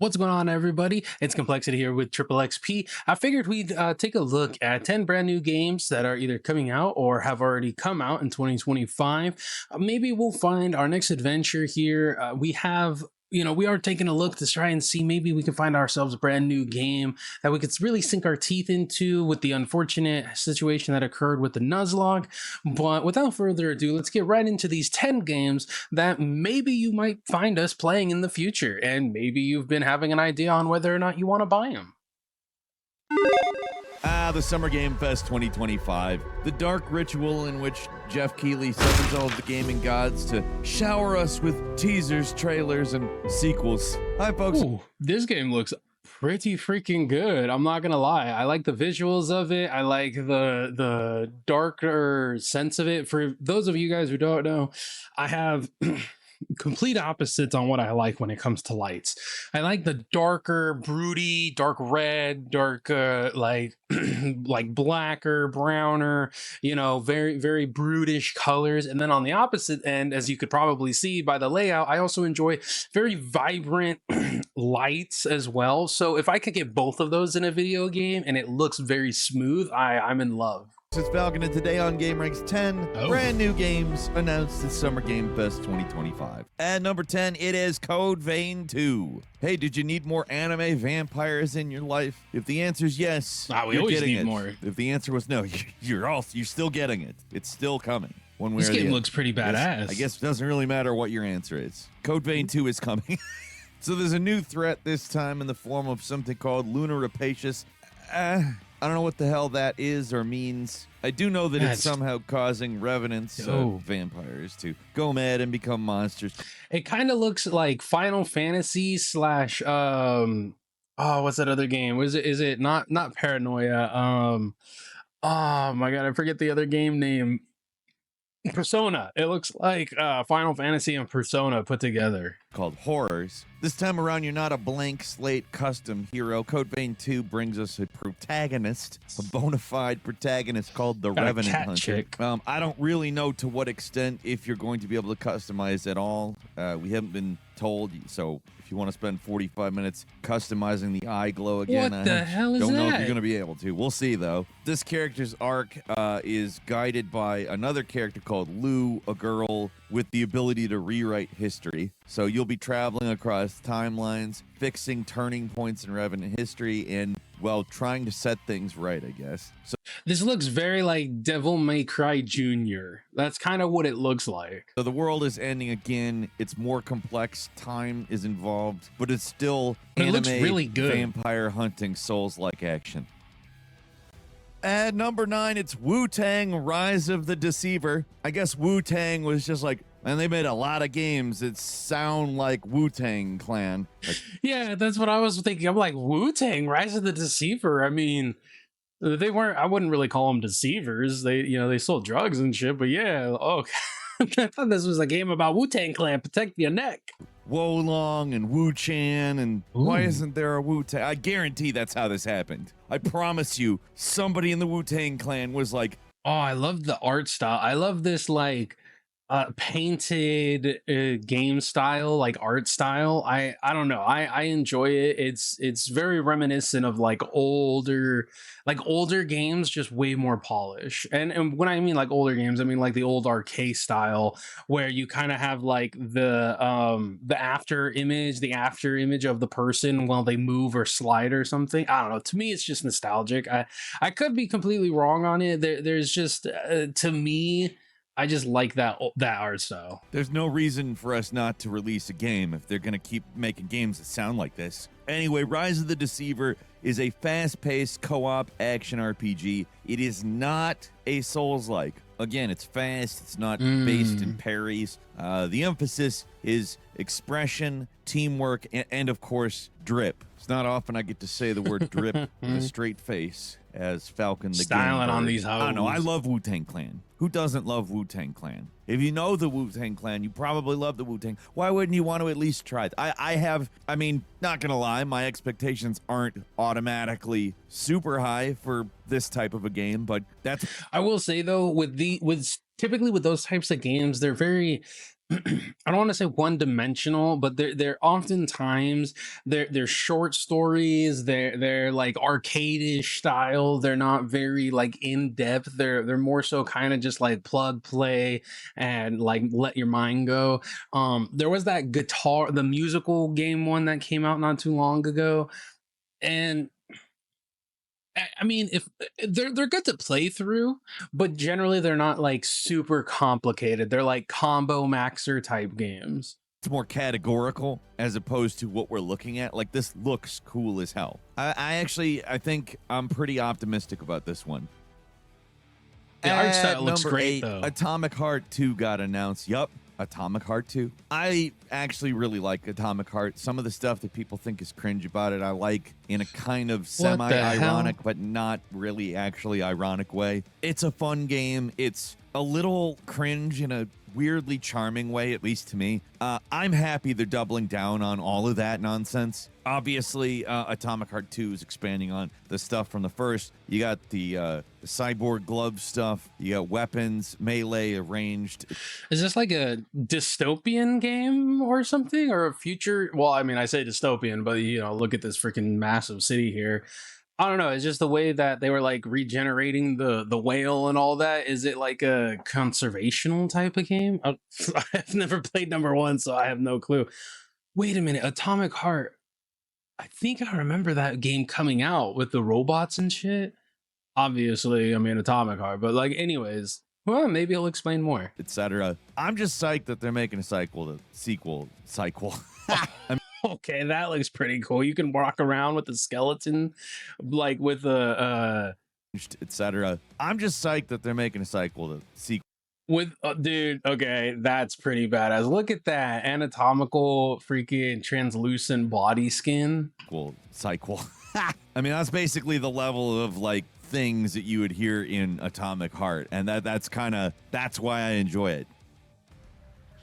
What's going on, everybody? It's Kmplxity here with Triple XP. I figured we'd take a look at 10 brand new games that are either coming out or have already come out in 2025. Maybe we'll find our next adventure here. We are taking a look to try and see maybe we can find ourselves a brand new game that we could really sink our teeth into with the unfortunate situation that occurred with the Nuzlocke. But without further ado, let's get right into these 10 games that maybe you might find us playing in the future, and maybe you've been having an idea on whether or not you want to buy them. The Summer Game Fest 2025, the dark ritual in which Jeff Keighley summons all of the gaming gods to shower us with teasers, trailers, and sequels. Hi, folks. Ooh, this game looks pretty freaking good. I'm not gonna lie. I like the visuals of it. I like the darker sense of it. For those of you guys who don't know, I have complete opposites on what I like when it comes to lights. I like the darker, broody, dark red, dark like like blacker, browner, very, very brutish colors. And then on the opposite end, as you could probably see by the layout, I also enjoy very vibrant lights as well. So if I could get both of those in a video game and it looks very smooth, I'm in love. It's Falcon, and today on Game Ranks 10 brand new games announced at Summer Game Fest 2025. At number 10, it is Code Vein 2. Hey, did you need more anime vampires in your life? If the answer is yes, we you're always getting need it. more. If the answer was no, you're still getting it. It's still coming. One way This or the game other. looks pretty badass. I guess it doesn't really matter what your answer is. Code Vein 2 is coming. So there's a new threat this time in the form of something called Lunar Rapacious. I don't know what the hell that is or means. I do know that it's somehow causing revenants of vampires to go mad and become monsters. It kind of looks like Final Fantasy slash what's that other game? Is it not Paranoia? Oh my god, I forget the other game name. Persona. It looks like Final Fantasy and Persona put together. Called Horrors. This time around, you're not a blank slate custom hero. Code Vein 2 brings us a protagonist, a bona fide protagonist called the Revenant Hunter. Chick. I don't really know to what extent, if you're going to be able to customize at all. We haven't been told, so if you want to spend 45 minutes customizing the eye glow again, what the hell is don't know that? if you're going to be able to. We'll see, though. This character's arc is guided by another character called Lou, a girl with the ability to rewrite history. So you'll be traveling across timelines, fixing turning points in Revenant history, and, well, trying to set things right, I guess. So this looks very like Devil May Cry Jr. That's kind of what it looks like. So the world is ending again. It's more complex. Time is involved, but it's still It looks anime really good. vampire hunting Souls-like action. At number 9, it's Wu-Tang Rise of the Deceiver. I guess Wu-Tang was just like, and they made a lot of games that sound like Wu-Tang Clan. Yeah, that's what I was thinking. I'm like, Wu-Tang Rise of the Deceiver. I mean, they weren't, I wouldn't really call them deceivers. They sold drugs and shit, but yeah. Oh, I thought this was a game about Wu-Tang Clan, protect your neck. Wolong and Wu-Chan, and why isn't there a Wu-Tang? I guarantee that's how this happened. I promise you, somebody in the Wu-Tang Clan was like, oh, I love the art style. I love this like painted game style, like art style. I don't know. I enjoy it. It's very reminiscent of like older games, just way more polish. And when I mean like older games, I mean like the old arcade style where you kind of have like the after image of the person while they move or slide or something. I don't know. To me, it's just nostalgic. I could be completely wrong on it. There's just to me, I just like that art style. there's no reason for us not to release a game if they're going to keep making games that sound like this. Anyway, Rise of the Deceiver is a fast-paced co-op action RPG. It is not a Souls-like. Again, it's fast. It's not based in parries. The emphasis is expression, teamwork, and of course, drip. It's not often I get to say the word drip with a straight face as Falcon the Styling Game on Bird. these hoes. I don't know. I love Wu-Tang Clan. Who doesn't love Wu-Tang Clan? If you know the Wu-Tang Clan, you probably love the Wu-Tang. Why wouldn't you want to at least try it? I mean, not gonna lie, my expectations aren't automatically super high for this type of a game, but that's... I will say though, typically with those types of games, they're very I don't want to say one dimensional, but they're oftentimes they're short stories. They're like arcade-ish style. They're not very like in depth. They're more so kind of just like plug play and like let your mind go. There was that guitar, the musical game one that came out not too long ago, and I mean, if they're good to play through, but generally they're not like super complicated. They're like combo maxer type games. It's more categorical as opposed to what we're looking at. Like, this looks cool as hell. I think I'm pretty optimistic about this one. The art At style looks number great 8, though. Atomic Heart 2 got announced. Yup, Atomic Heart 2. I actually really like Atomic Heart. Some of the stuff that people think is cringe about it, I like in a kind of What the hell? semi-ironic, but not really actually ironic way. It's a fun game. It's a little cringe in a weirdly charming way, at least to me. I'm happy they're doubling down on all of that nonsense. Obviously, Atomic Heart 2 is expanding on the stuff from the first. You got the cyborg glove stuff. You got weapons, melee, ranged. Is this like a dystopian game or something, or a future? Well, I mean, I say dystopian, but you know, look at this freaking massive city here. I don't know. It's just the way that they were like regenerating the whale and all that. Is it like a conservational type of game? I've never played number one, so I have no clue. Wait a minute, Atomic Heart. I think I remember that game coming out with the robots and shit. Obviously, I mean Atomic Heart, but like, anyways, well, maybe I'll explain more. Etc. I'm just psyched that they're making a sequel. Okay, that looks pretty cool. You can walk around with the skeleton, like with a Etc. I'm just psyched that they're making a sequel. with dude. Okay, that's pretty badass. Look at that anatomical freaking translucent body skin. Sequel. I mean, that's basically the level of like things that you would hear in Atomic Heart, and that's why I enjoy it.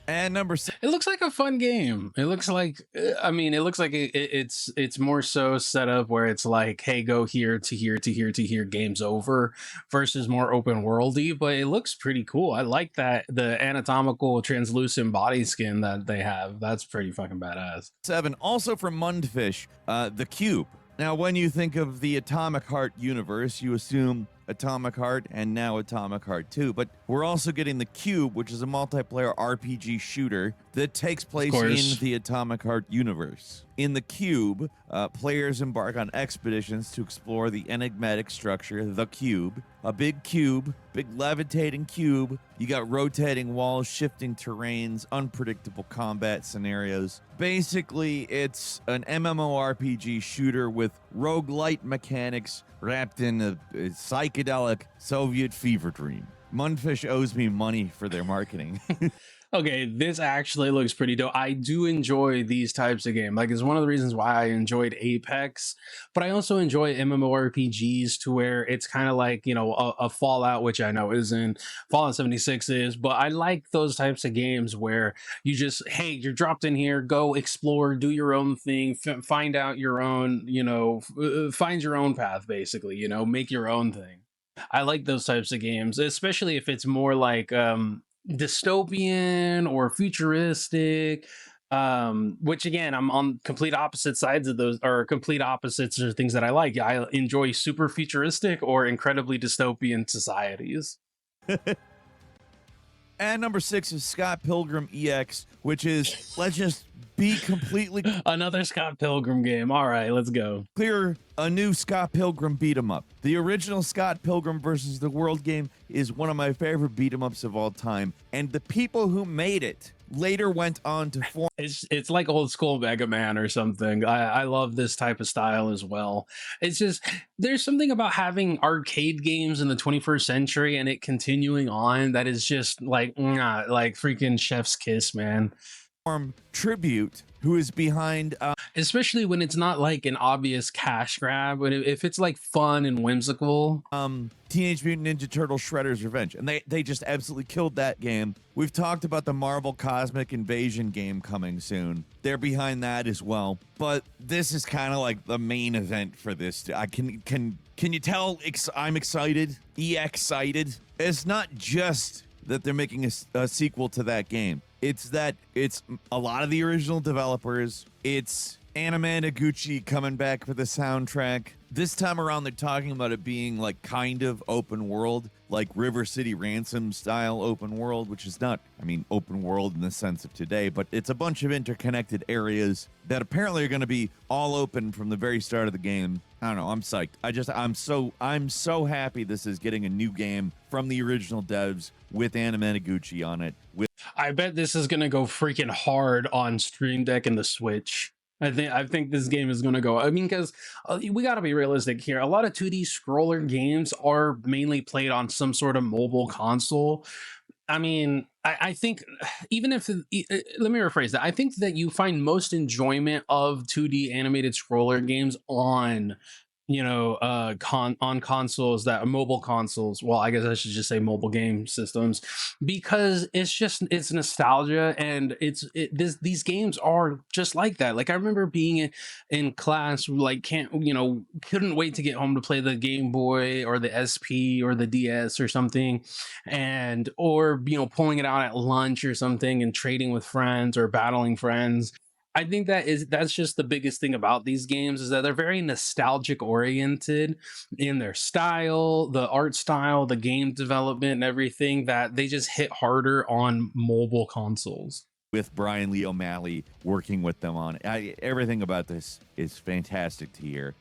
And number 6. It looks like a fun game. It looks like, I mean, it looks like it's more so set up where it's like, hey, go here to here to here to here, game's over, versus more open worldy. But it looks pretty cool. I like that the anatomical translucent body skin that they have. That's pretty fucking badass. 7, also from Mundfish, The Cube. Now, when you think of the Atomic Heart universe, you assume Atomic Heart and now Atomic Heart 2, but we're also getting The Cube, which is a multiplayer RPG shooter that takes place in the Atomic Heart universe. In The Cube, players embark on expeditions to explore the enigmatic structure, the cube. A big cube, big levitating cube. You got rotating walls, shifting terrains, unpredictable combat scenarios. Basically, it's an MMORPG shooter with roguelite mechanics wrapped in a psychedelic Soviet fever dream. Mundfish owes me money for their marketing. Okay, this actually looks pretty dope. I do enjoy these types of games. Like, it's one of the reasons why I enjoyed Apex, but I also enjoy MMORPGs to where it's kind of like, you know, a Fallout, which I know isn't, Fallout 76 is, but I like those types of games where you just, hey, you're dropped in here, go explore, do your own thing, find out your own, you know, find your own path, basically, you know, make your own thing. I like those types of games, especially if it's more like dystopian or futuristic, which again, I'm on complete opposite sides of those, or complete opposites are things that I like. I enjoy super futuristic or incredibly dystopian societies. And number 6 is Scott Pilgrim EX, which is, let's just be completely Another Scott Pilgrim game. All right, let's go. clear, a new Scott Pilgrim beat 'em up. The original Scott Pilgrim versus the World game is one of my favorite beat 'em ups of all time, and the people who made it later went on to form. It's like old school Mega Man or something. I love this type of style as well. It's just, there's something about having arcade games in the 21st century and it continuing on that is just like, like freaking chef's kiss, man. Tribute, who is behind Especially when it's not like an obvious cash grab, but if it's like fun and whimsical. Teenage Mutant Ninja Turtle Shredder's Revenge, and they just absolutely killed that game. We've talked about the Marvel Cosmic Invasion game coming soon. They're behind that as well, but this is kind of like the main event for this. I can you tell I'm excited? Excited. It's not just that they're making a sequel to that game. It's that it's a lot of the original developers. It's Anime Noguchi coming back for the soundtrack. This time around, they're talking about it being like kind of open world, like River City Ransom style open world, which is not, I mean, open world in the sense of today, but it's a bunch of interconnected areas that apparently are going to be all open from the very start of the game. I don't know. I'm psyched. I'm so happy this is getting a new game from the original devs with Anime Noguchi on it. I bet this is gonna go freaking hard on Stream Deck and the Switch. I think this game is gonna go. I mean, because we gotta be realistic here. A lot of 2D scroller games are mainly played on some sort of mobile console. I mean, I think even if let me rephrase that. I think that you find most enjoyment of 2D animated scroller games on on consoles that mobile consoles. Well, I guess I should just say mobile game systems, because it's nostalgia, and these games are just like that. Like, I remember being in class, like couldn't wait to get home to play the Game Boy or the SP or the DS or something, and or pulling it out at lunch or something and trading with friends or battling friends. I think that's just the biggest thing about these games, is that they're very nostalgic oriented in their style, the art style, the game development, and everything, that they just hit harder on mobile consoles. With Brian Lee O'Malley working with them on it. Everything about this is fantastic to hear.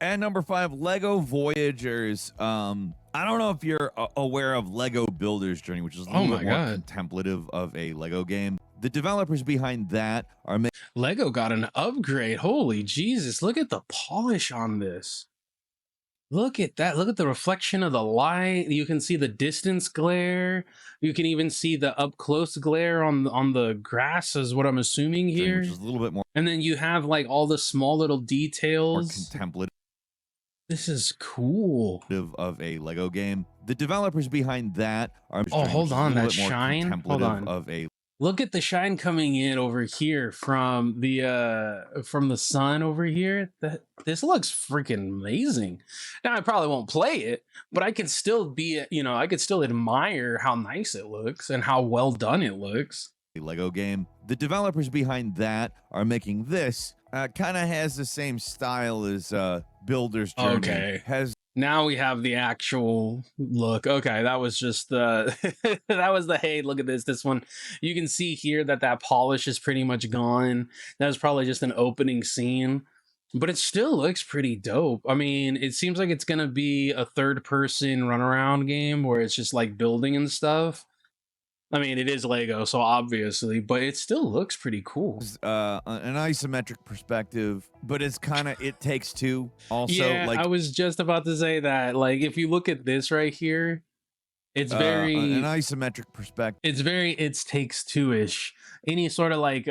And number 5, Lego Voyagers. I don't know if you're aware of Lego Builder's Journey, which is a little bit more contemplative of a Lego game. The developers behind that are Lego got an upgrade. Holy Jesus, look at the polish on this. Look at that. Look at the reflection of the light. You can see the distance glare. You can even see the up close glare on the grass, is what I'm assuming here. Which is a little bit more. And then you have like all the small little details. More contemplative. This is cool. Of a Lego game. The developers behind that are. Oh, hold on, that shine. Hold on. Of a. Look at the shine coming in over here from the sun over here. This looks freaking amazing. Now, I probably won't play it, but I could still I could still admire how nice it looks and how well done it looks. A Lego game. The developers behind that are making this. Kind of has the same style as Builder's Journey. Okay. Now we have the actual look. Okay, that was just that was the, hey, look at this one. You can see here that polish is pretty much gone. That was probably just an opening scene, but it still looks pretty dope. I mean, it seems like it's gonna be a third-person runaround game where it's just like building and stuff. I mean, it is Lego, so obviously, but it still looks pretty cool. An isometric perspective, but it's kind of It Takes Two. Also, yeah, I was just about to say that. Like, if you look at this right here, it's very an isometric perspective. It's very It Takes Two-ish. Any sort of like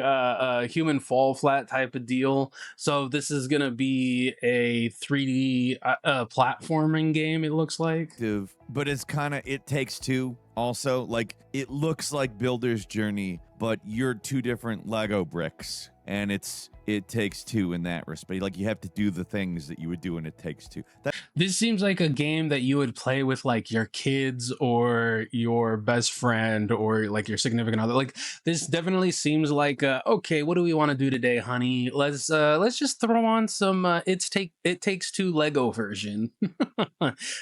human fall flat type of deal. So this is gonna be a 3D platforming game, it looks like. But it's kind of It Takes Two. Also, like, it looks like Builder's Journey, but you're two different Lego bricks, and It Takes Two in that respect. Like, you have to do the things that you would do in It Takes Two. This seems like a game that you would play with like your kids or your best friend or like your significant other. Like, this definitely seems like okay, what do we want to do today, honey? Let's just throw on some It Takes Two Lego version.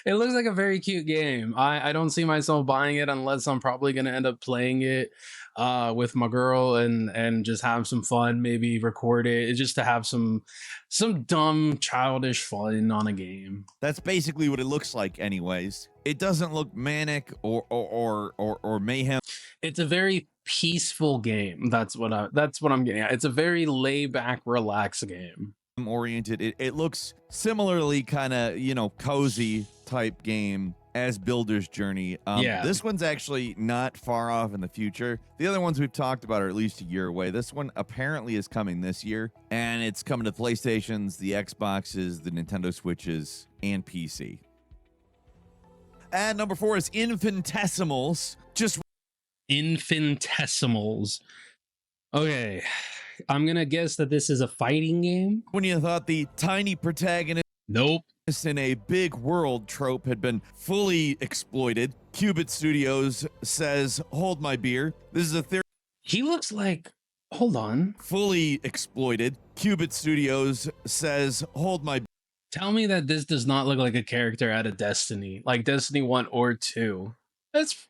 It looks like a very cute game. I don't see myself buying it unless I'm probably gonna end up playing it with my girl and just have some fun, maybe record it just to have some dumb childish fun on a game. That's basically what it looks like anyways. It doesn't look manic or mayhem. It's a very peaceful game. That's what I'm getting at. It's a very laid back, relaxed game. Oriented. It looks similarly kind of, cozy type game as Builder's Journey. Yeah. This one's actually not far off in the future. The other ones we've talked about are at least a year away. This one apparently is coming this year, and it's coming to PlayStations, the Xboxes, the Nintendo Switches, and PC. And number 4 is Infinitesimals. Infinitesimals. Okay, I'm gonna guess that this is a fighting game. When you thought the tiny protagonist Nope. in a big world trope had been fully exploited, Qubit Studios says, hold my beer. This is a theory. He looks like, hold on. Fully exploited. Qubit Studios says, hold my Tell me that this does not look like a character out of Destiny, like Destiny 1 or 2. That's,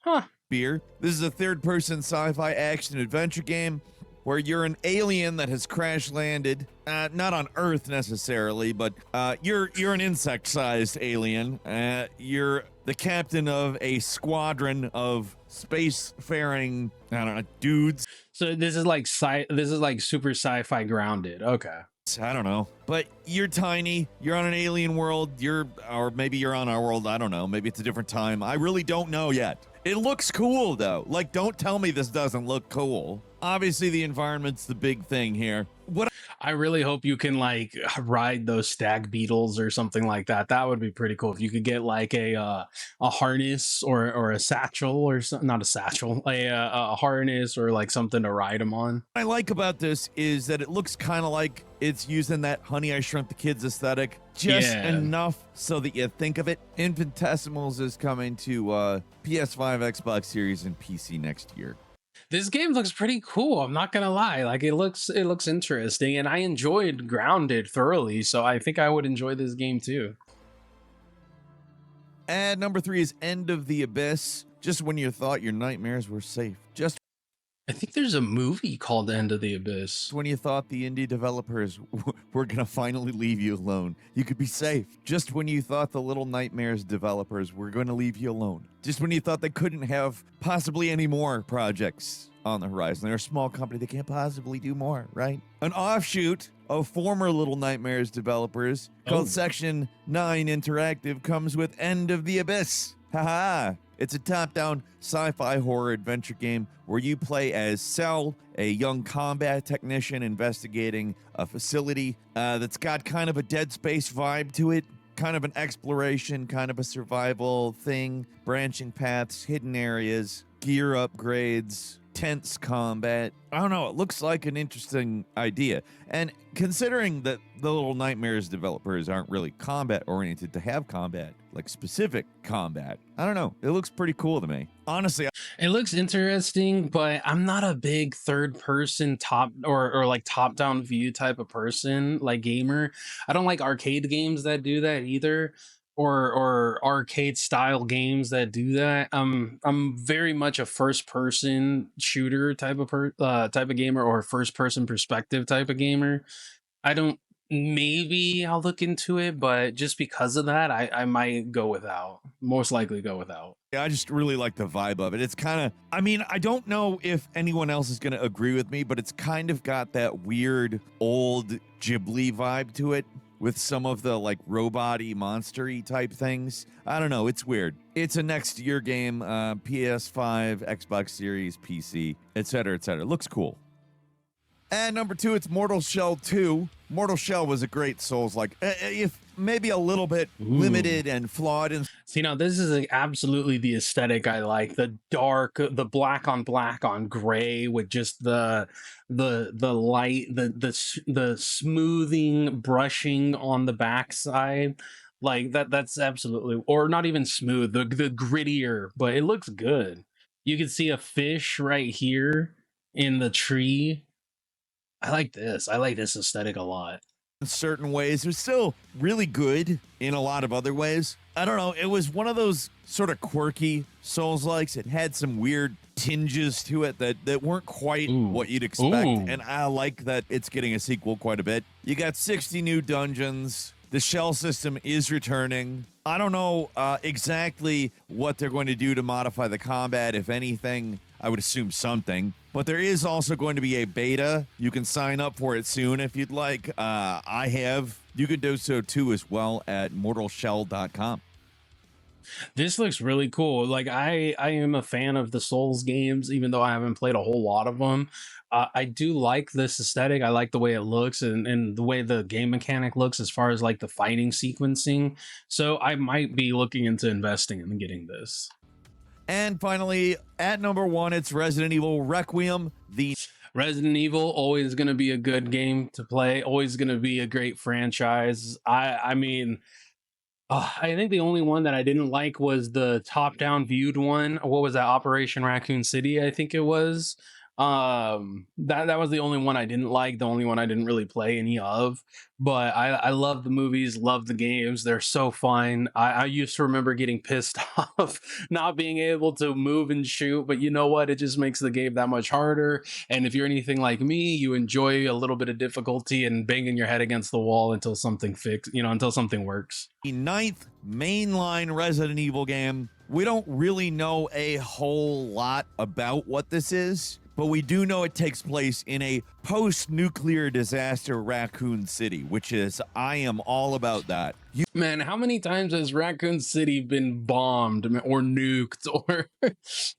huh. beer. This is a third-person sci-fi action adventure game where you're an alien that has crash landed, not on Earth necessarily, but you're an insect-sized alien. You're the captain of a squadron of spacefaring, I don't know, dudes. So this is like super sci-fi grounded. Okay. I don't know, but you're tiny. You're on an alien world. Or maybe you're on our world. I don't know. Maybe it's a different time. I really don't know yet. It looks cool though. Like, don't tell me this doesn't look cool. Obviously, the environment's the big thing here. I really hope you can like ride those stag beetles or something like that. That would be pretty cool if you could get like a harness or a satchel or something. Not a satchel, a harness or like something to ride them on. What I like about this is that it looks kind of like it's using that Honey, I Shrunk the Kids aesthetic just enough so that you think of it. Infinitesimals is coming to PS5, Xbox Series, and PC next year. This game looks pretty cool. I'm not gonna lie. Like it looks interesting, and I enjoyed Grounded thoroughly. So I think I would enjoy this game too. And number 3 is End of the Abyss. Just when you thought your nightmares were safe. Just I think there's a movie called End of the Abyss. when you thought the indie developers were going to finally leave you alone, you could be safe. Just when you thought the Little Nightmares developers were going to leave you alone. Just when you thought they couldn't have possibly any more projects on the horizon. They're a small company. They can't possibly do more, right? An offshoot of former Little Nightmares developers called Section 9 Interactive comes with End of the Abyss. Haha. It's a top-down sci-fi horror adventure game where you play as Cell, a young combat technician investigating a facility that's got kind of a Dead Space vibe to it, kind of an exploration, kind of a survival thing, branching paths, hidden areas, gear upgrades, tense combat. I don't know, it looks like an interesting idea. And considering that the Little Nightmares developers aren't really combat oriented to have combat, like specific combat, I don't know, it looks pretty cool to me. Honestly, it looks interesting, but I'm not a big third person top or like top down view type of person, like gamer. I don't like arcade games that do that either. Or arcade style games that do that. I'm very much a first person shooter type of gamer, or first person perspective type of gamer. I don't Maybe I'll look into it, but just because of that, I might go without. Most likely go without. I just really like the vibe of it. It's kind of, I mean, I don't know if anyone else is going to agree with me, but it's kind of got that weird old Ghibli vibe to it, with some of the like robot-y, monster-y type things. I don't know, it's weird. It's a next year game, PS5, Xbox Series, PC, etc., etc. Looks cool. And number 2, it's Mortal Shell 2. Mortal Shell was a great Souls-like, if maybe a little bit limited and flawed. And see, now this is like absolutely the aesthetic I like. The dark, the black on gray with just the light, the smoothing brushing on the backside. Like that's absolutely, or not even smooth, the grittier, but it looks good. You can see a fish right here in the tree. I like this aesthetic a lot. in certain ways, they're still really good in a lot of other ways. I don't know, it was one of those sort of quirky Souls-likes. It had some weird tinges to it that weren't quite what you'd expect, and I like that it's getting a sequel quite a bit. You got 60 new dungeons. The shell system is returning. I don't know exactly what they're going to do to modify the combat, if anything. I would assume something. But there is also going to be a beta. You can sign up for it soon if you'd like. I have. You can do so too as well at mortalshell.com. This looks really cool. Like I am a fan of the Souls games, even though I haven't played a whole lot of them. I do like this aesthetic. I like the way it looks and the way the game mechanic looks as far as like the fighting sequencing. So I might be looking into investing in getting this. And finally, at number 1, it's Resident Evil Requiem. The Resident Evil, always going to be a good game to play. Always going to be a great franchise. I mean, I think the only one that I didn't like was the top-down viewed one. What was that? Operation Raccoon City, I think it was. That was the only one I didn't like, the only one I didn't really play any of. But I love the movies, love the games. They're so fun. I used to remember getting pissed off not being able to move and shoot, but you know what? It just makes the game that much harder. And if you're anything like me, you enjoy a little bit of difficulty and banging your head against the wall until something until something works. The ninth mainline Resident Evil game. We don't really know a whole lot about what this is, but we do know it takes place in a post-nuclear disaster Raccoon City, which is, I am all about that. Man, how many times has Raccoon City been bombed or nuked or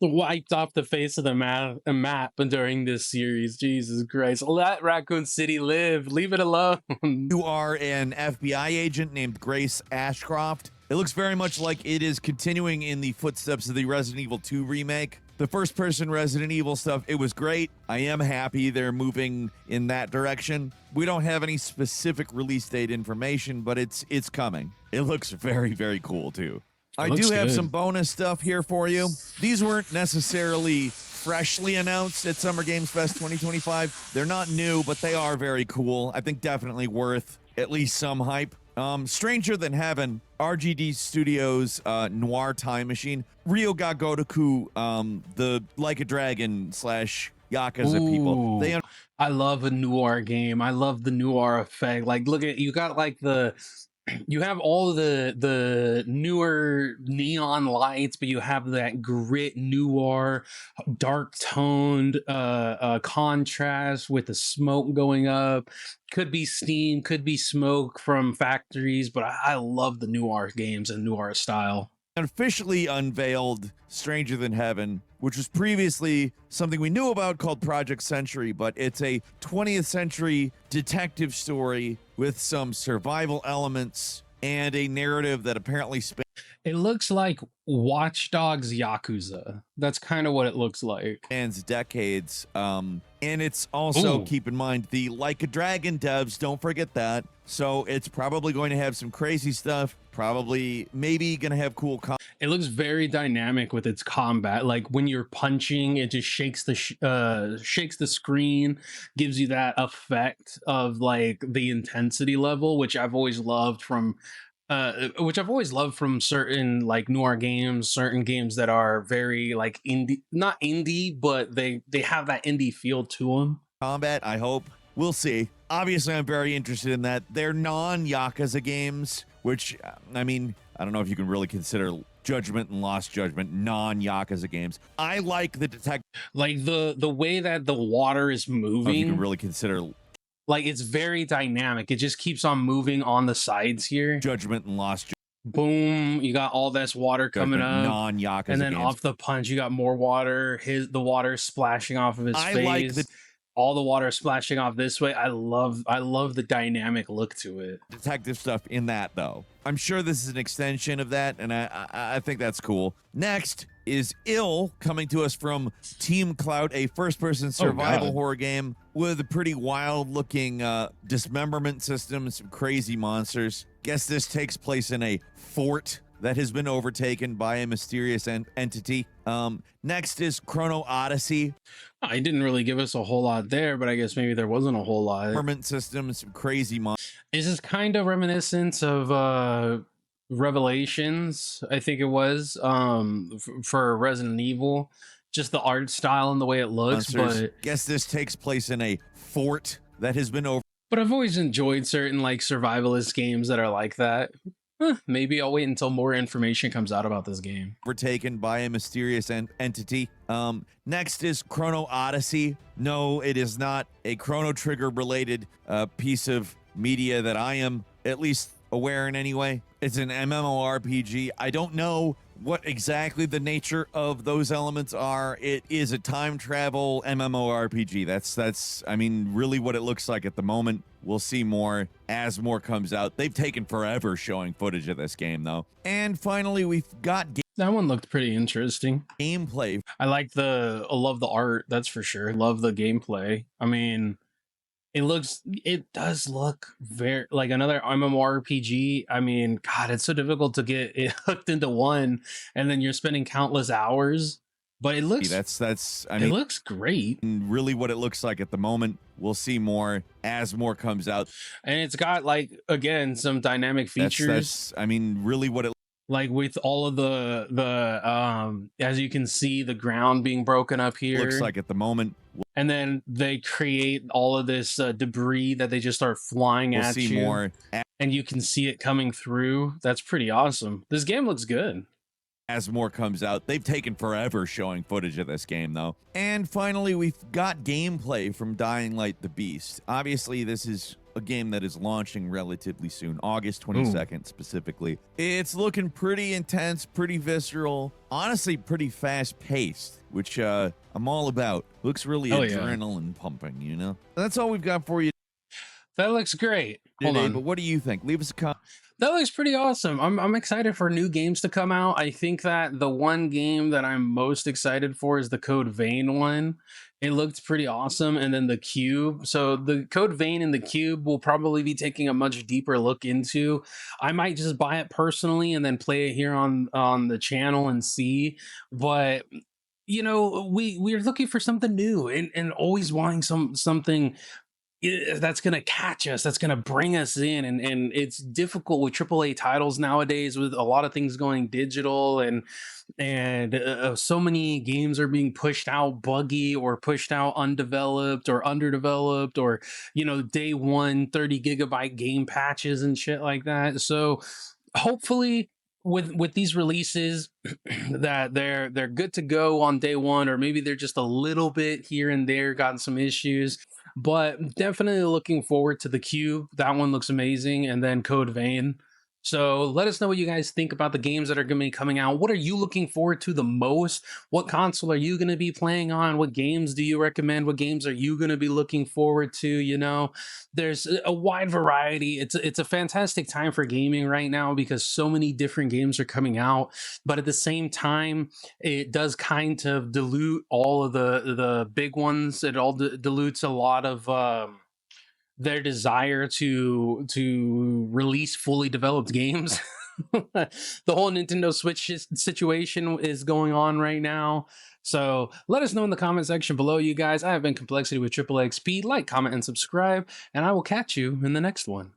wiped off the face of the map during this series? Jesus Christ. Let Raccoon City live. Leave it alone. You are an FBI agent named Grace Ashcroft. It looks very much like it is continuing in the footsteps of the Resident Evil 2 remake. The first-person Resident Evil stuff, it was great. I am happy they're moving in that direction. We don't have any specific release date information, but it's coming. It looks very, very cool, too. I do have some bonus stuff here for you. These weren't necessarily freshly announced at Summer Games Fest 2025. They're not new, but they are very cool. I think definitely worth at least some hype. Stranger Than Heaven, RGD Studios noir time machine. Ryo ga Gotoku, the Like a Dragon / Yakuza people. I love a noir game. I love the noir effect. Like, look at, you got like you have all the newer neon lights, but you have that grit noir, dark toned contrast with the smoke going up. Could be steam, could be smoke from factories, but I love the noir games and noir style. Officially unveiled Stranger Than Heaven, which was previously something we knew about called Project Century, but it's a 20th century detective story with some survival elements and a narrative that apparently it looks like Watch Dogs Yakuza. That's kind of what it looks like. Spans decades. And it's also, keep in mind, the Like a Dragon devs, don't forget that. So it's probably going to have some crazy stuff. Probably, maybe gonna have cool it looks very dynamic with its combat. Like when you're punching, it just shakes the screen, gives you that effect of like the intensity level, which I've always loved from certain like noir games, certain games that are very like indie, not indie, but they have that indie feel to them. Combat, I hope. We'll see. Obviously, I'm very interested in that. They're non-Yakuza games, which, I mean, I don't know if you can really consider Judgment and Lost Judgment non-Yakuza games. I like the detective. Like the way that the water is moving. You can really consider. Like, it's very dynamic. It just keeps on moving on the sides here. Judgment and Lost Judgment. Boom, you got all this water coming up. Non-Yakuza and then games. Off the punch, you got more water. The water splashing off of his face. Like all the water splashing off this way. I love the dynamic look to it. Detective stuff in that, though. I'm sure this is an extension of that, and I think that's cool. Next is Ill, coming to us from Team Cloud, a first-person survival horror game with a pretty wild-looking dismemberment system and some crazy monsters. Guess this takes place in a fort that has been overtaken by a mysterious entity. Next is Chrono Odyssey. I didn't really give us a whole lot there, but I guess maybe there wasn't a whole lot. Dismemberment system, some crazy monsters. This is kind of reminiscent of Revelations, I think it was, for Resident Evil. Just the art style and the way it looks. Monsters. But guess this takes place in a fort that has been over. But I've always enjoyed certain like survivalist games that are like that. Maybe I'll wait until more information comes out about this game. Overtaken by a mysterious entity. Next is Chrono Odyssey. No, it is not a Chrono Trigger related piece of media that I am at least aware in any way. It's an MMORPG. I don't know what exactly the nature of those elements are. It is a time travel MMORPG. That's I mean, really what it looks like at the moment. We'll see more as more comes out. They've taken forever showing footage of this game, though. And finally, we've got that one looked pretty interesting. Gameplay. I love the art, that's for sure. Love the gameplay. I mean, it does look very like another MMORPG. I mean, God, it's so difficult to get it hooked into one, and then you're spending countless hours. but it looks I it mean, looks great. really what it looks like at the moment. We'll see more as more comes out. And it's got like again some dynamic features. I mean, really what it Like with all of the as you can see the ground being broken up here looks like at the moment. and then they create all of this debris that they just start flying We'll at see you more and you can see it coming through. That's pretty awesome. This game looks good. as more comes out. They've taken forever showing footage of this game, though. And finally, we've got gameplay from Dying Light the Beast. Obviously, this is a game that is launching relatively soon, August 22nd specifically. It's looking pretty intense, pretty visceral, honestly pretty fast-paced, which I'm all about. Looks really adrenaline pumping, you know? That's all we've got for you That looks great. Hold today, on. but what do you think? Leave us a comment. That looks pretty awesome. I'm excited for new games to come out. I think that the one game that I'm most excited for is the Code Vein one. It looked pretty awesome. And then the Cube. So the Code Vein and the Cube will probably be taking a much deeper look into. I might just buy it personally and then play it here on the channel and see. But you know, we're looking for something new and always wanting something that's going to catch us, that's going to bring us in. And it's difficult with AAA titles nowadays with a lot of things going digital and so many games are being pushed out buggy or pushed out undeveloped or underdeveloped or, you know, day one 30 gigabyte game patches and shit like that. So hopefully with these releases that they're good to go on day one, or maybe they're just a little bit here and there gotten some issues, but definitely looking forward to the Cube. That one looks amazing. And then Code Vein. So let us know what you guys think about the games that are going to be coming out. What are you looking forward to the most? What console are you going to be playing on? What games do you recommend? What games are you going to be looking forward to? You know, there's a wide variety. It's a fantastic time for gaming right now because so many different games are coming out. But at the same time, it does kind of dilute all of the big ones. It all dilutes a lot of their desire to release fully developed games. The whole Nintendo Switch situation is going on right now. So let us know in the comment section below, you guys. I have been Kmplxity with Kmplxity. Like, comment, and subscribe, and I will catch you in the next one.